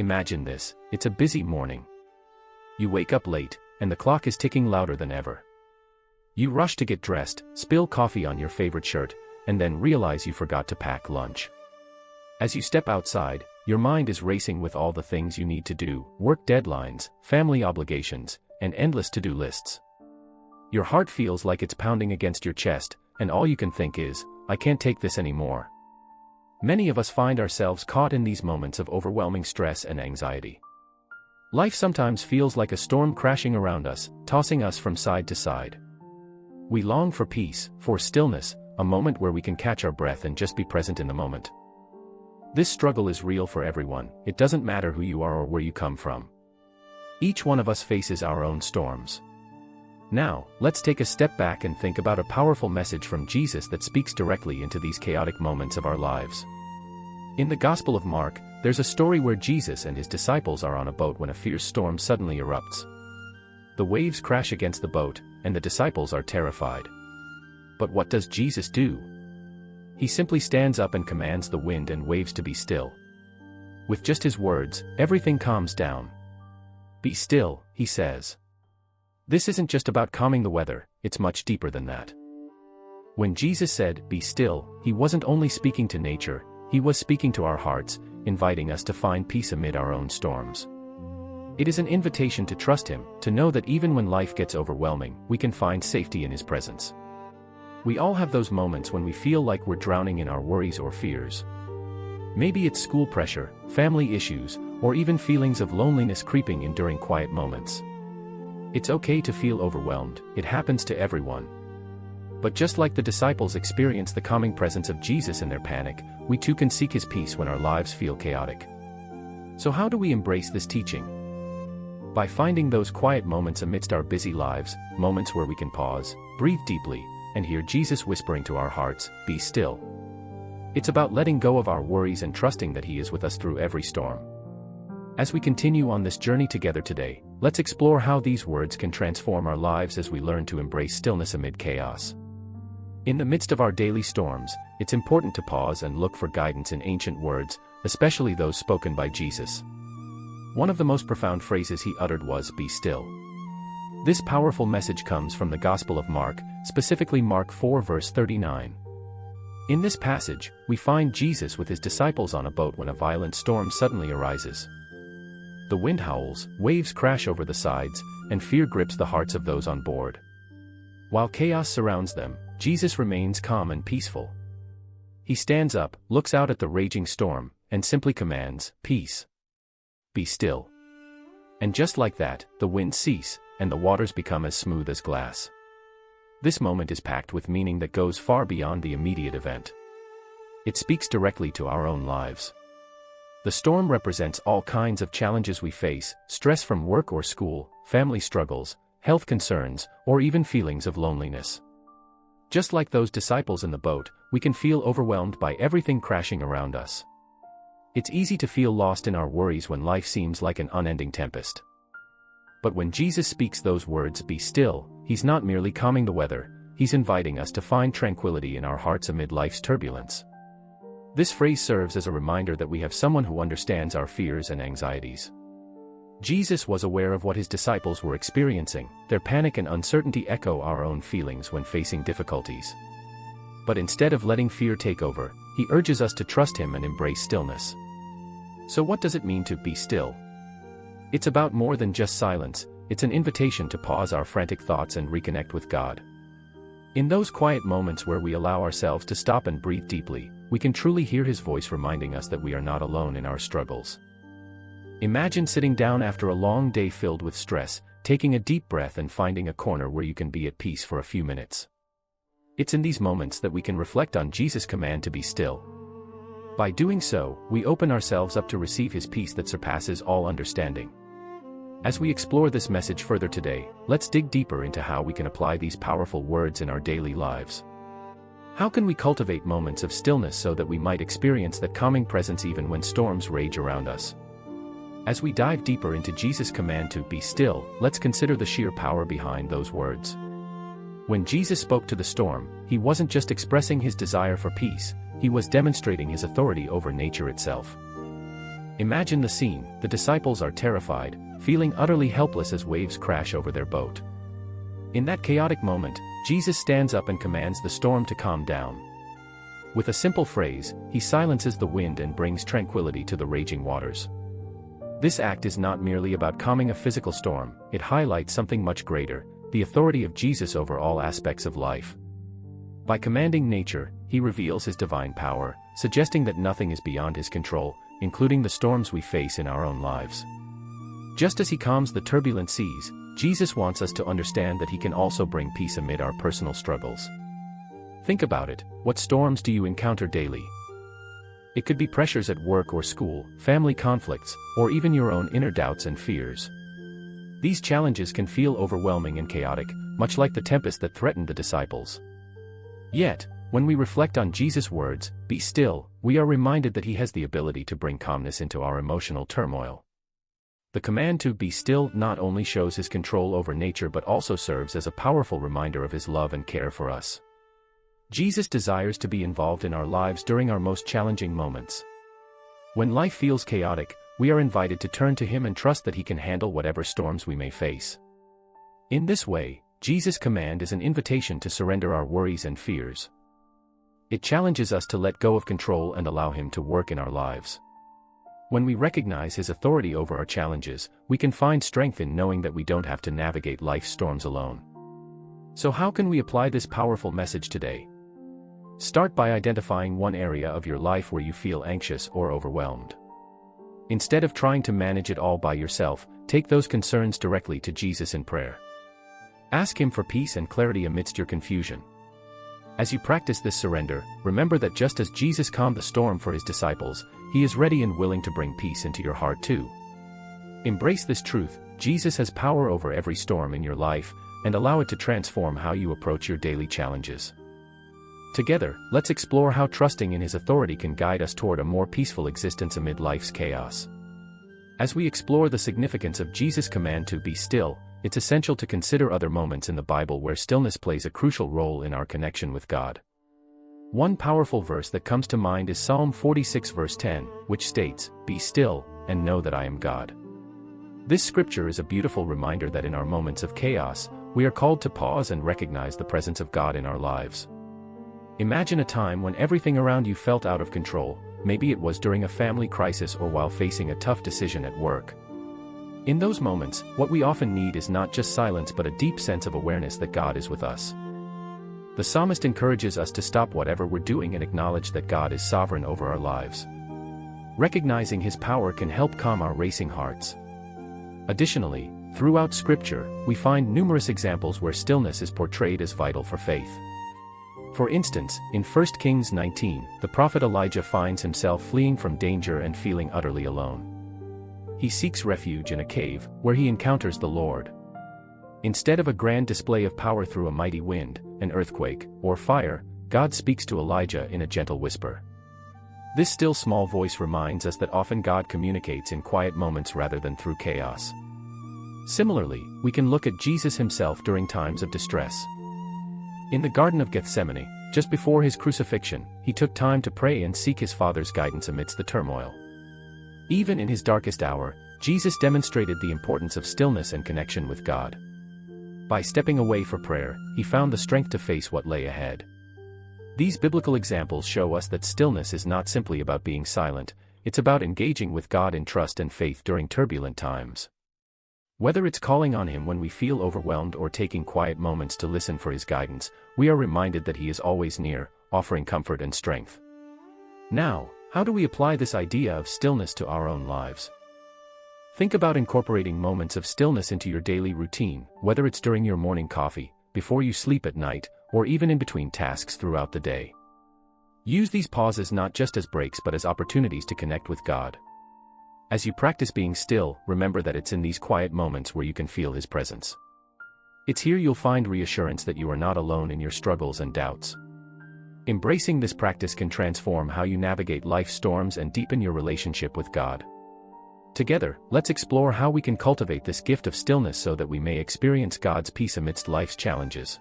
Imagine this, it's a busy morning. You wake up late, and the clock is ticking louder than ever. You rush to get dressed, spill coffee on your favorite shirt, and then realize you forgot to pack lunch. As you step outside, your mind is racing with all the things you need to do, work deadlines, family obligations, and endless to-do lists. Your heart feels like it's pounding against your chest, and all you can think is, I can't take this anymore. Many of us find ourselves caught in these moments of overwhelming stress and anxiety. Life sometimes feels like a storm crashing around us, tossing us from side to side. We long for peace, for stillness, a moment where we can catch our breath and just be present in the moment. This struggle is real for everyone. It doesn't matter who you are or where you come from. Each one of us faces our own storms. Now, let's take a step back and think about a powerful message from Jesus that speaks directly into these chaotic moments of our lives. In the Gospel of Mark, there's a story where Jesus and his disciples are on a boat when a fierce storm suddenly erupts. The waves crash against the boat, and the disciples are terrified. But what does Jesus do? He simply stands up and commands the wind and waves to be still. With just his words, everything calms down. "Be still," he says. This isn't just about calming the weather, it's much deeper than that. When Jesus said, "Be still," he wasn't only speaking to nature, he was speaking to our hearts, inviting us to find peace amid our own storms. It is an invitation to trust him, to know that even when life gets overwhelming, we can find safety in his presence. We all have those moments when we feel like we're drowning in our worries or fears. Maybe it's school pressure, family issues, or even feelings of loneliness creeping in during quiet moments. It's okay to feel overwhelmed, it happens to everyone. But just like the disciples experienced the calming presence of Jesus in their panic, we too can seek his peace when our lives feel chaotic. So how do we embrace this teaching? By finding those quiet moments amidst our busy lives, moments where we can pause, breathe deeply, and hear Jesus whispering to our hearts, "Be still." It's about letting go of our worries and trusting that he is with us through every storm. As we continue on this journey together today, let's explore how these words can transform our lives as we learn to embrace stillness amid chaos. In the midst of our daily storms, it's important to pause and look for guidance in ancient words, especially those spoken by Jesus. One of the most profound phrases he uttered was, "Be still." This powerful message comes from the Gospel of Mark, specifically Mark 4 verse 39. In this passage, we find Jesus with his disciples on a boat when a violent storm suddenly arises. The wind howls, waves crash over the sides, and fear grips the hearts of those on board. While chaos surrounds them, Jesus remains calm and peaceful. He stands up, looks out at the raging storm, and simply commands, "Peace. Be still." And just like that, the winds cease, and the waters become as smooth as glass. This moment is packed with meaning that goes far beyond the immediate event. It speaks directly to our own lives. The storm represents all kinds of challenges we face, stress from work or school, family struggles, health concerns, or even feelings of loneliness. Just like those disciples in the boat, we can feel overwhelmed by everything crashing around us. It's easy to feel lost in our worries when life seems like an unending tempest. But when Jesus speaks those words, "Be still," he's not merely calming the weather, he's inviting us to find tranquility in our hearts amid life's turbulence. This phrase serves as a reminder that we have someone who understands our fears and anxieties. Jesus was aware of what his disciples were experiencing. Their panic and uncertainty echo our own feelings when facing difficulties. But instead of letting fear take over, he urges us to trust him and embrace stillness. So what does it mean to be still? It's about more than just silence, it's an invitation to pause our frantic thoughts and reconnect with God. In those quiet moments where we allow ourselves to stop and breathe deeply, we can truly hear his voice reminding us that we are not alone in our struggles. Imagine sitting down after a long day filled with stress, taking a deep breath and finding a corner where you can be at peace for a few minutes. It's in these moments that we can reflect on Jesus' command to be still. By doing so, we open ourselves up to receive his peace that surpasses all understanding. As we explore this message further today, let's dig deeper into how we can apply these powerful words in our daily lives. How can we cultivate moments of stillness so that we might experience that calming presence even when storms rage around us? As we dive deeper into Jesus' command to be still, let's consider the sheer power behind those words. When Jesus spoke to the storm, he wasn't just expressing his desire for peace, he was demonstrating his authority over nature itself. Imagine the scene: the disciples are terrified, feeling utterly helpless as waves crash over their boat. In that chaotic moment, Jesus stands up and commands the storm to calm down. With a simple phrase, he silences the wind and brings tranquility to the raging waters. This act is not merely about calming a physical storm, it highlights something much greater: the authority of Jesus over all aspects of life. By commanding nature, he reveals his divine power, suggesting that nothing is beyond his control, including the storms we face in our own lives. Just as he calms the turbulent seas, Jesus wants us to understand that he can also bring peace amid our personal struggles. Think about it: what storms do you encounter daily? It could be pressures at work or school, family conflicts, or even your own inner doubts and fears. These challenges can feel overwhelming and chaotic, much like the tempest that threatened the disciples. Yet, when we reflect on Jesus' words, "Be still," we are reminded that he has the ability to bring calmness into our emotional turmoil. The command to be still not only shows his control over nature but also serves as a powerful reminder of his love and care for us. Jesus desires to be involved in our lives during our most challenging moments. When life feels chaotic, we are invited to turn to him and trust that he can handle whatever storms we may face. In this way, Jesus' command is an invitation to surrender our worries and fears. It challenges us to let go of control and allow him to work in our lives. When we recognize his authority over our challenges, we can find strength in knowing that we don't have to navigate life's storms alone. So how can we apply this powerful message today? Start by identifying one area of your life where you feel anxious or overwhelmed. Instead of trying to manage it all by yourself, take those concerns directly to Jesus in prayer. Ask him for peace and clarity amidst your confusion. As you practice this surrender, remember that just as Jesus calmed the storm for his disciples, he is ready and willing to bring peace into your heart too. Embrace this truth: Jesus has power over every storm in your life, and allow it to transform how you approach your daily challenges. Together, let's explore how trusting in his authority can guide us toward a more peaceful existence amid life's chaos. As we explore the significance of Jesus' command to be still, it's essential to consider other moments in the Bible where stillness plays a crucial role in our connection with God. One powerful verse that comes to mind is Psalm 46 verse 10, which states, "Be still, and know that I am God." This scripture is a beautiful reminder that in our moments of chaos, we are called to pause and recognize the presence of God in our lives. Imagine a time when everything around you felt out of control. Maybe it was during a family crisis or while facing a tough decision at work. In those moments, what we often need is not just silence but a deep sense of awareness that God is with us. The psalmist encourages us to stop whatever we're doing and acknowledge that God is sovereign over our lives. Recognizing his power can help calm our racing hearts. Additionally, throughout Scripture, we find numerous examples where stillness is portrayed as vital for faith. For instance, in 1 Kings 19, the prophet Elijah finds himself fleeing from danger and feeling utterly alone. He seeks refuge in a cave, where he encounters the Lord. Instead of a grand display of power through a mighty wind, an earthquake, or fire, God speaks to Elijah in a gentle whisper. This still small voice reminds us that often God communicates in quiet moments rather than through chaos. Similarly, we can look at Jesus himself during times of distress. In the Garden of Gethsemane, just before his crucifixion, he took time to pray and seek his Father's guidance amidst the turmoil. Even in his darkest hour, Jesus demonstrated the importance of stillness and connection with God. By stepping away for prayer, he found the strength to face what lay ahead. These biblical examples show us that stillness is not simply about being silent, it's about engaging with God in trust and faith during turbulent times. Whether it's calling on him when we feel overwhelmed or taking quiet moments to listen for his guidance, we are reminded that he is always near, offering comfort and strength. Now, how do we apply this idea of stillness to our own lives? Think about incorporating moments of stillness into your daily routine, whether it's during your morning coffee, before you sleep at night, or even in between tasks throughout the day. Use these pauses not just as breaks but as opportunities to connect with God. As you practice being still, remember that it's in these quiet moments where you can feel his presence. It's here you'll find reassurance that you are not alone in your struggles and doubts. Embracing this practice can transform how you navigate life's storms and deepen your relationship with God. Together, let's explore how we can cultivate this gift of stillness so that we may experience God's peace amidst life's challenges.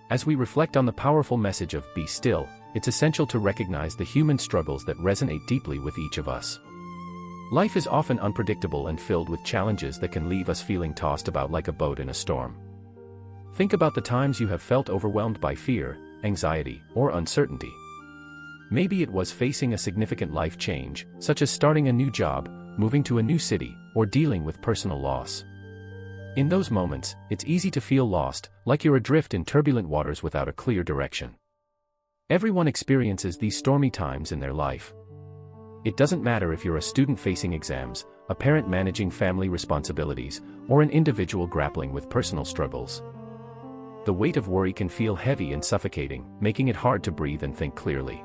As we reflect on the powerful message of "Be still," it's essential to recognize the human struggles that resonate deeply with each of us. Life is often unpredictable and filled with challenges that can leave us feeling tossed about like a boat in a storm. Think about the times you have felt overwhelmed by fear, anxiety, or uncertainty. Maybe it was facing a significant life change, such as starting a new job, moving to a new city, or dealing with personal loss. In those moments, it's easy to feel lost, like you're adrift in turbulent waters without a clear direction. Everyone experiences these stormy times in their life. It doesn't matter if you're a student facing exams, a parent managing family responsibilities, or an individual grappling with personal struggles. The weight of worry can feel heavy and suffocating, making it hard to breathe and think clearly.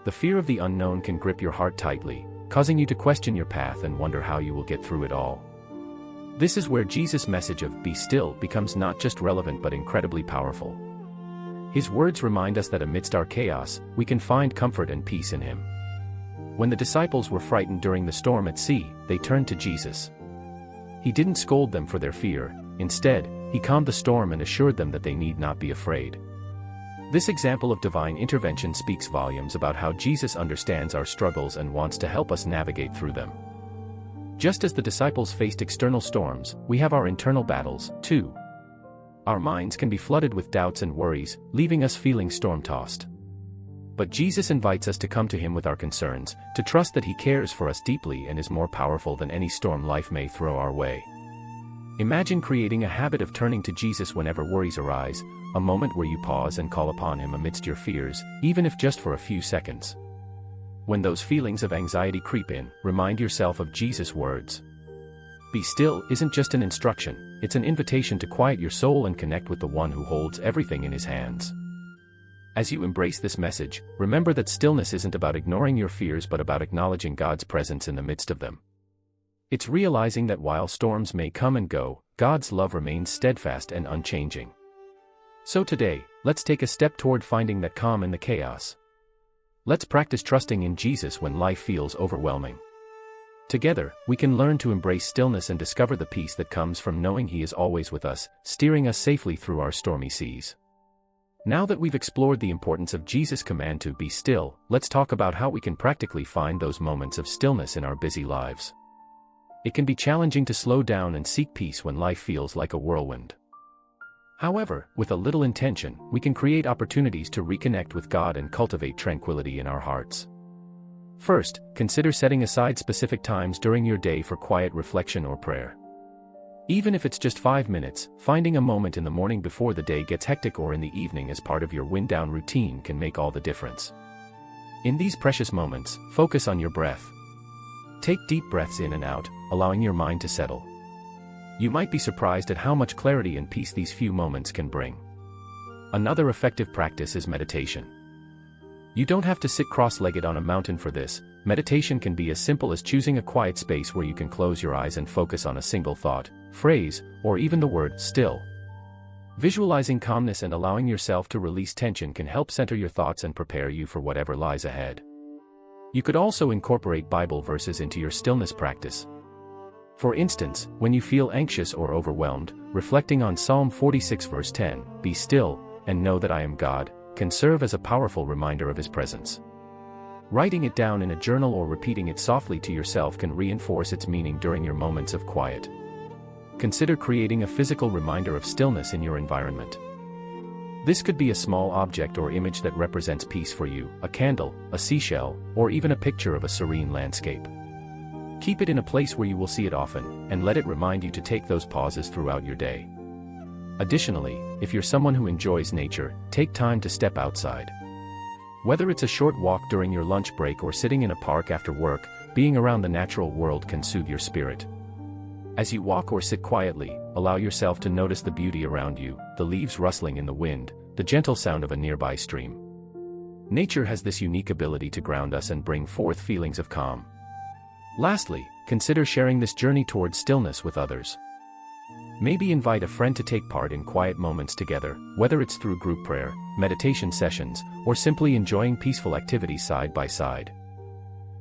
The fear of the unknown can grip your heart tightly, causing you to question your path and wonder how you will get through it all. This is where Jesus' message of "be still" becomes not just relevant but incredibly powerful. His words remind us that amidst our chaos, we can find comfort and peace in Him. When the disciples were frightened during the storm at sea, they turned to Jesus. He didn't scold them for their fear. Instead, He calmed the storm and assured them that they need not be afraid. This example of divine intervention speaks volumes about how Jesus understands our struggles and wants to help us navigate through them. Just as the disciples faced external storms, we have our internal battles, too. Our minds can be flooded with doubts and worries, leaving us feeling storm-tossed. But Jesus invites us to come to Him with our concerns, to trust that He cares for us deeply and is more powerful than any storm life may throw our way. Imagine creating a habit of turning to Jesus whenever worries arise, a moment where you pause and call upon Him amidst your fears, even if just for a few seconds. When those feelings of anxiety creep in, remind yourself of Jesus' words. Be still isn't just an instruction, it's an invitation to quiet your soul and connect with the One who holds everything in His hands. As you embrace this message, remember that stillness isn't about ignoring your fears but about acknowledging God's presence in the midst of them. It's realizing that while storms may come and go, God's love remains steadfast and unchanging. So today, let's take a step toward finding that calm in the chaos. Let's practice trusting in Jesus when life feels overwhelming. Together, we can learn to embrace stillness and discover the peace that comes from knowing He is always with us, steering us safely through our stormy seas. Now that we've explored the importance of Jesus' command to be still, let's talk about how we can practically find those moments of stillness in our busy lives. It can be challenging to slow down and seek peace when life feels like a whirlwind. However, with a little intention, we can create opportunities to reconnect with God and cultivate tranquility in our hearts. First, consider setting aside specific times during your day for quiet reflection or prayer. Even if it's just 5 minutes, finding a moment in the morning before the day gets hectic or in the evening as part of your wind-down routine can make all the difference. In these precious moments, focus on your breath. Take deep breaths in and out, allowing your mind to settle. You might be surprised at how much clarity and peace these few moments can bring. Another effective practice is meditation. You don't have to sit cross-legged on a mountain for this. Meditation can be as simple as choosing a quiet space where you can close your eyes and focus on a single thought, phrase, or even the word "still." Visualizing calmness and allowing yourself to release tension can help center your thoughts and prepare you for whatever lies ahead. You could also incorporate Bible verses into your stillness practice. For instance, when you feel anxious or overwhelmed, reflecting on Psalm 46 verse 10, "Be still, and know that I am God," can serve as a powerful reminder of His presence. Writing it down in a journal or repeating it softly to yourself can reinforce its meaning during your moments of quiet. Consider creating a physical reminder of stillness in your environment. This could be a small object or image that represents peace for you, a candle, a seashell, or even a picture of a serene landscape. Keep it in a place where you will see it often, and let it remind you to take those pauses throughout your day. Additionally, if you're someone who enjoys nature, take time to step outside. Whether it's a short walk during your lunch break or sitting in a park after work, being around the natural world can soothe your spirit. As you walk or sit quietly, allow yourself to notice the beauty around you, the leaves rustling in the wind, the gentle sound of a nearby stream. Nature has this unique ability to ground us and bring forth feelings of calm. Lastly, consider sharing this journey towards stillness with others. Maybe invite a friend to take part in quiet moments together, whether it's through group prayer, meditation sessions, or simply enjoying peaceful activities side by side.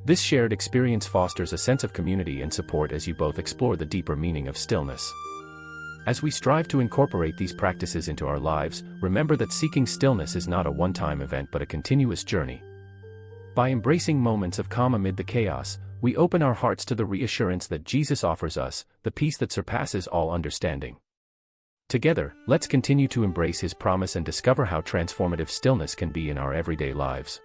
This shared experience fosters a sense of community and support as you both explore the deeper meaning of stillness. As we strive to incorporate these practices into our lives, remember that seeking stillness is not a one-time event but a continuous journey. By embracing moments of calm amid the chaos, we open our hearts to the reassurance that Jesus offers us, the peace that surpasses all understanding. Together, let's continue to embrace his promise and discover how transformative stillness can be in our everyday lives.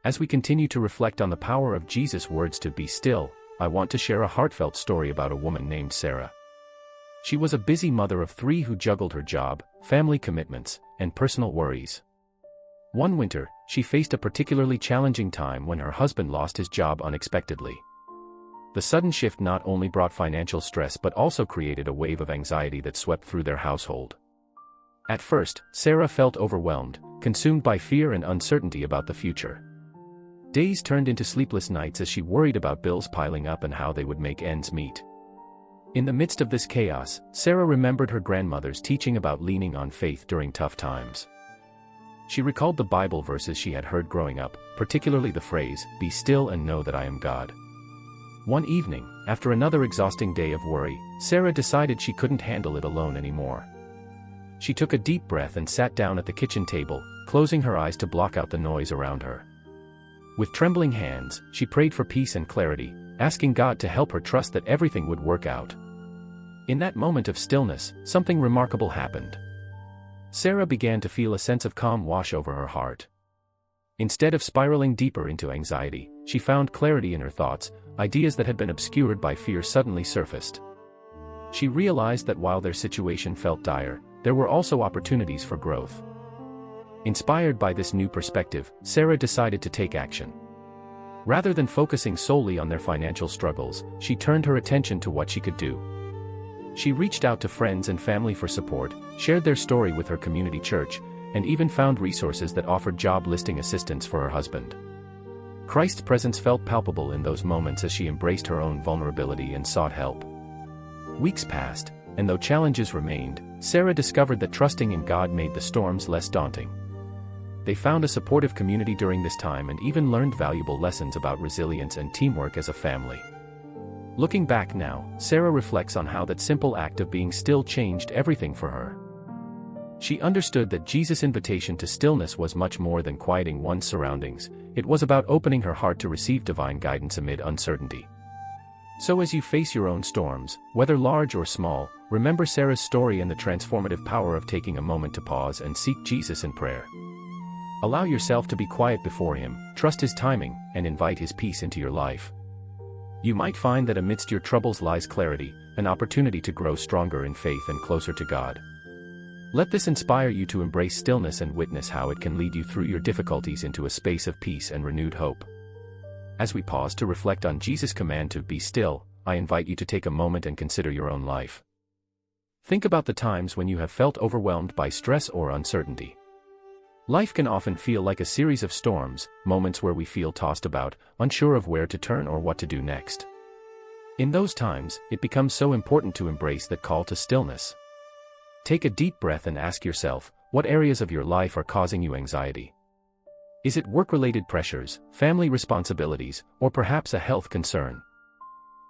As we continue to reflect on the power of Jesus' words to be still, I want to share a heartfelt story about a woman named Sarah. She was a busy mother of 3 who juggled her job, family commitments, and personal worries. One winter, she faced a particularly challenging time when her husband lost his job unexpectedly. The sudden shift not only brought financial stress but also created a wave of anxiety that swept through their household. At first, Sarah felt overwhelmed, consumed by fear and uncertainty about the future. Days turned into sleepless nights as she worried about bills piling up and how they would make ends meet. In the midst of this chaos, Sarah remembered her grandmother's teaching about leaning on faith during tough times. She recalled the Bible verses she had heard growing up, particularly the phrase, "Be still and know that I am God." One evening, after another exhausting day of worry, Sarah decided she couldn't handle it alone anymore. She took a deep breath and sat down at the kitchen table, closing her eyes to block out the noise around her. With trembling hands, she prayed for peace and clarity, asking God to help her trust that everything would work out. In that moment of stillness, something remarkable happened. Sarah began to feel a sense of calm wash over her heart. Instead of spiraling deeper into anxiety, she found clarity in her thoughts. Ideas that had been obscured by fear suddenly surfaced. She realized that while their situation felt dire, there were also opportunities for growth. Inspired by this new perspective, Sarah decided to take action. Rather than focusing solely on their financial struggles, she turned her attention to what she could do. She reached out to friends and family for support, shared their story with her community church, and even found resources that offered job listing assistance for her husband. Christ's presence felt palpable in those moments as she embraced her own vulnerability and sought help. Weeks passed, and though challenges remained, Sarah discovered that trusting in God made the storms less daunting. They found a supportive community during this time and even learned valuable lessons about resilience and teamwork as a family. Looking back now, Sarah reflects on how that simple act of being still changed everything for her. She understood that Jesus' invitation to stillness was much more than quieting one's surroundings. It was about opening her heart to receive divine guidance amid uncertainty. So as you face your own storms, whether large or small, remember Sarah's story and the transformative power of taking a moment to pause and seek Jesus in prayer. Allow yourself to be quiet before him, trust his timing, and invite his peace into your life. You might find that amidst your troubles lies clarity, an opportunity to grow stronger in faith and closer to God. Let this inspire you to embrace stillness and witness how it can lead you through your difficulties into a space of peace and renewed hope. As we pause to reflect on Jesus' command to be still, I invite you to take a moment and consider your own life. Think about the times when you have felt overwhelmed by stress or uncertainty. Life can often feel like a series of storms, moments where we feel tossed about, unsure of where to turn or what to do next. In those times, it becomes so important to embrace that call to stillness. Take a deep breath and ask yourself, what areas of your life are causing you anxiety? Is it work-related pressures, family responsibilities, or perhaps a health concern?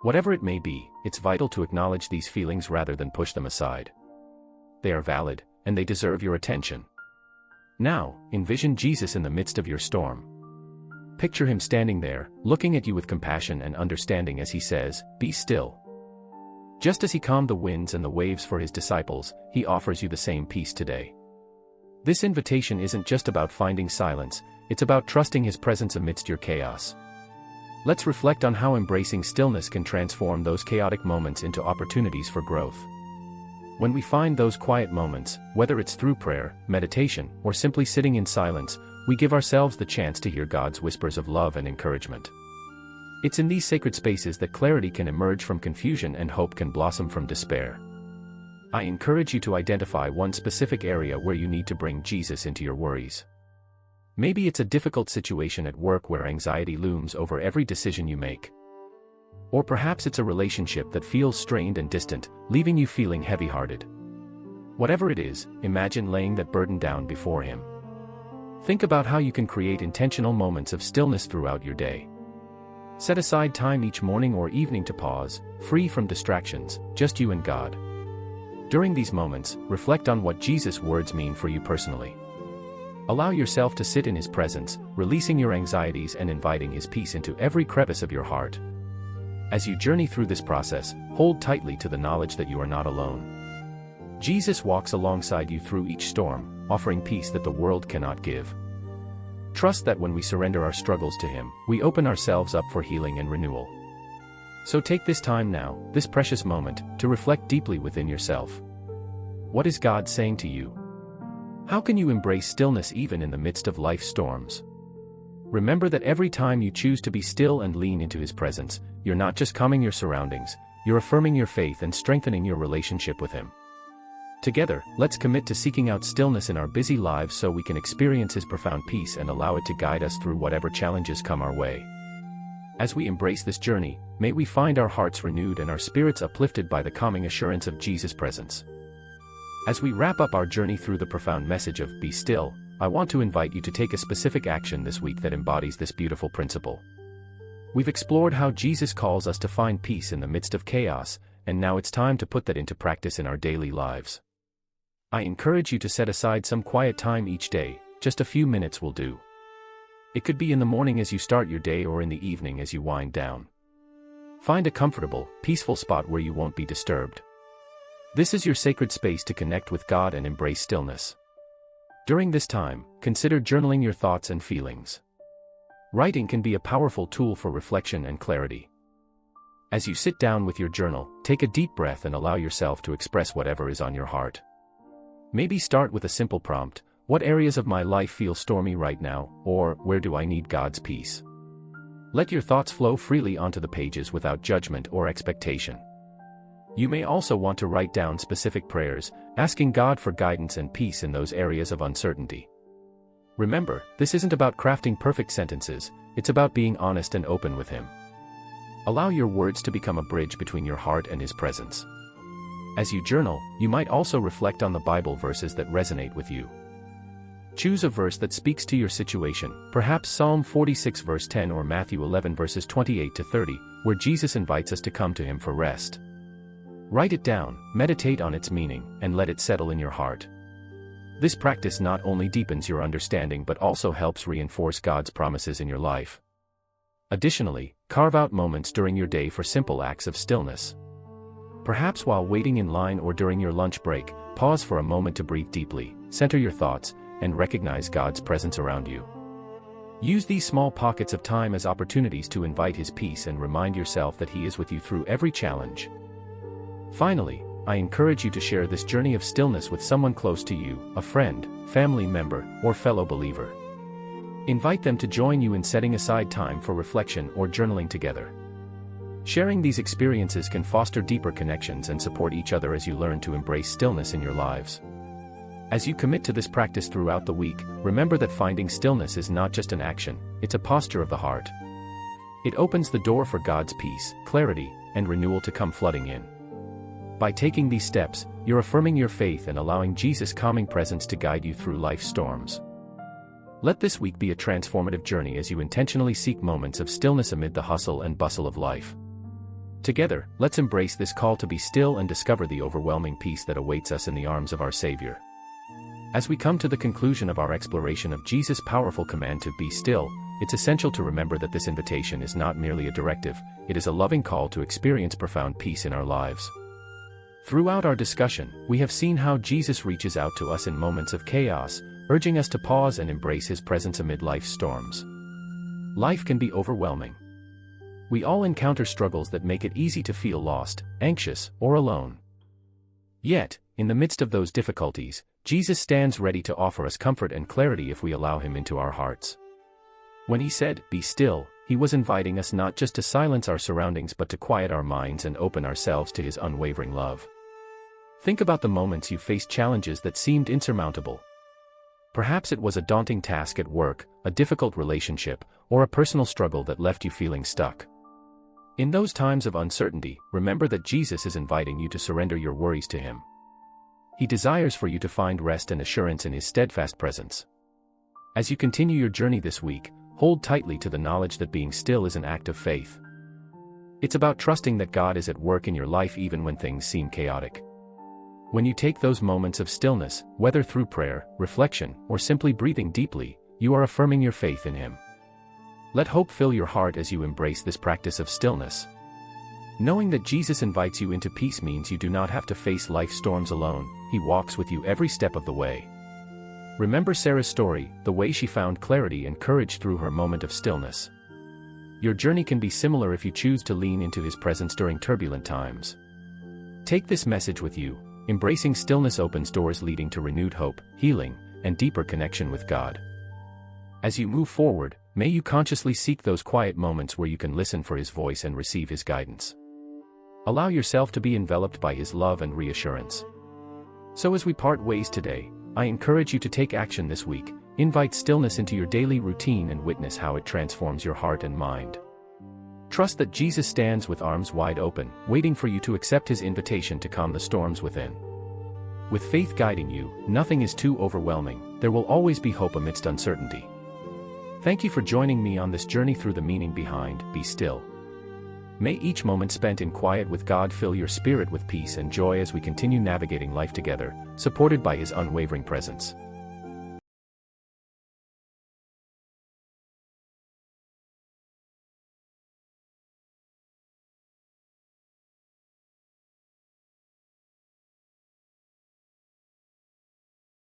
Whatever it may be, it's vital to acknowledge these feelings rather than push them aside. They are valid, and they deserve your attention. Now, envision Jesus in the midst of your storm. Picture him standing there, looking at you with compassion and understanding as he says, "Be still." Just as he calmed the winds and the waves for his disciples, he offers you the same peace today. This invitation isn't just about finding silence, it's about trusting his presence amidst your chaos. Let's reflect on how embracing stillness can transform those chaotic moments into opportunities for growth. When we find those quiet moments, whether it's through prayer, meditation, or simply sitting in silence, we give ourselves the chance to hear God's whispers of love and encouragement. It's in these sacred spaces that clarity can emerge from confusion and hope can blossom from despair. I encourage you to identify one specific area where you need to bring Jesus into your worries. Maybe it's a difficult situation at work where anxiety looms over every decision you make. Or perhaps it's a relationship that feels strained and distant, leaving you feeling heavy-hearted. Whatever it is, imagine laying that burden down before him. Think about how you can create intentional moments of stillness throughout your day. Set aside time each morning or evening to pause, free from distractions, just you and God. During these moments, reflect on what Jesus' words mean for you personally. Allow yourself to sit in His presence, releasing your anxieties and inviting His peace into every crevice of your heart. As you journey through this process, hold tightly to the knowledge that you are not alone. Jesus walks alongside you through each storm, offering peace that the world cannot give. Trust that when we surrender our struggles to Him, we open ourselves up for healing and renewal. So take this time now, this precious moment, to reflect deeply within yourself. What is God saying to you? How can you embrace stillness even in the midst of life's storms? Remember that every time you choose to be still and lean into His presence, you're not just calming your surroundings, you're affirming your faith and strengthening your relationship with Him. Together, let's commit to seeking out stillness in our busy lives so we can experience His profound peace and allow it to guide us through whatever challenges come our way. As we embrace this journey, may we find our hearts renewed and our spirits uplifted by the calming assurance of Jesus' presence. As we wrap up our journey through the profound message of Be Still, I want to invite you to take a specific action this week that embodies this beautiful principle. We've explored how Jesus calls us to find peace in the midst of chaos, and now it's time to put that into practice in our daily lives. I encourage you to set aside some quiet time each day, just a few minutes will do. It could be in the morning as you start your day or in the evening as you wind down. Find a comfortable, peaceful spot where you won't be disturbed. This is your sacred space to connect with God and embrace stillness. During this time, consider journaling your thoughts and feelings. Writing can be a powerful tool for reflection and clarity. As you sit down with your journal, take a deep breath and allow yourself to express whatever is on your heart. Maybe start with a simple prompt: what areas of my life feel stormy right now, or where do I need God's peace? Let your thoughts flow freely onto the pages without judgment or expectation. You may also want to write down specific prayers, asking God for guidance and peace in those areas of uncertainty. Remember, this isn't about crafting perfect sentences, it's about being honest and open with Him. Allow your words to become a bridge between your heart and His presence. As you journal, you might also reflect on the Bible verses that resonate with you. Choose a verse that speaks to your situation, perhaps Psalm 46 verse 10 or Matthew 11 verses 28 to 30, where Jesus invites us to come to Him for rest. Write it down, meditate on its meaning, and let it settle in your heart. This practice not only deepens your understanding but also helps reinforce God's promises in your life. Additionally, carve out moments during your day for simple acts of stillness. Perhaps while waiting in line or during your lunch break, pause for a moment to breathe deeply, center your thoughts, and recognize God's presence around you. Use these small pockets of time as opportunities to invite His peace and remind yourself that He is with you through every challenge. Finally, I encourage you to share this journey of stillness with someone close to you, a friend, family member, or fellow believer. Invite them to join you in setting aside time for reflection or journaling together. Sharing these experiences can foster deeper connections and support each other as you learn to embrace stillness in your lives. As you commit to this practice throughout the week, remember that finding stillness is not just an action, it's a posture of the heart. It opens the door for God's peace, clarity, and renewal to come flooding in. By taking these steps, you're affirming your faith and allowing Jesus' calming presence to guide you through life's storms. Let this week be a transformative journey as you intentionally seek moments of stillness amid the hustle and bustle of life. Together, let's embrace this call to be still and discover the overwhelming peace that awaits us in the arms of our Savior. As we come to the conclusion of our exploration of Jesus' powerful command to be still, it's essential to remember that this invitation is not merely a directive, it is a loving call to experience profound peace in our lives. Throughout our discussion, we have seen how Jesus reaches out to us in moments of chaos, urging us to pause and embrace His presence amid life's storms. Life can be overwhelming. We all encounter struggles that make it easy to feel lost, anxious, or alone. Yet, in the midst of those difficulties, Jesus stands ready to offer us comfort and clarity if we allow Him into our hearts. When He said, "Be still," He was inviting us not just to silence our surroundings but to quiet our minds and open ourselves to His unwavering love. Think about the moments you faced challenges that seemed insurmountable. Perhaps it was a daunting task at work, a difficult relationship, or a personal struggle that left you feeling stuck. In those times of uncertainty, remember that Jesus is inviting you to surrender your worries to Him. He desires for you to find rest and assurance in His steadfast presence. As you continue your journey this week, hold tightly to the knowledge that being still is an act of faith. It's about trusting that God is at work in your life even when things seem chaotic. When you take those moments of stillness, whether through prayer, reflection, or simply breathing deeply, you are affirming your faith in Him. Let hope fill your heart as you embrace this practice of stillness. Knowing that Jesus invites you into peace means you do not have to face life's storms alone. He walks with you every step of the way. Remember Sarah's story, the way she found clarity and courage through her moment of stillness. Your journey can be similar if you choose to lean into His presence during turbulent times. Take this message with you. Embracing stillness opens doors leading to renewed hope, healing, and deeper connection with God. As you move forward, may you consciously seek those quiet moments where you can listen for His voice and receive His guidance. Allow yourself to be enveloped by His love and reassurance. So as we part ways today, I encourage you to take action this week. Invite stillness into your daily routine and witness how it transforms your heart and mind. Trust that Jesus stands with arms wide open, waiting for you to accept His invitation to calm the storms within. With faith guiding you, nothing is too overwhelming. There will always be hope amidst uncertainty. Thank you for joining me on this journey through the meaning behind Be Still. May each moment spent in quiet with God fill your spirit with peace and joy as we continue navigating life together, supported by His unwavering presence.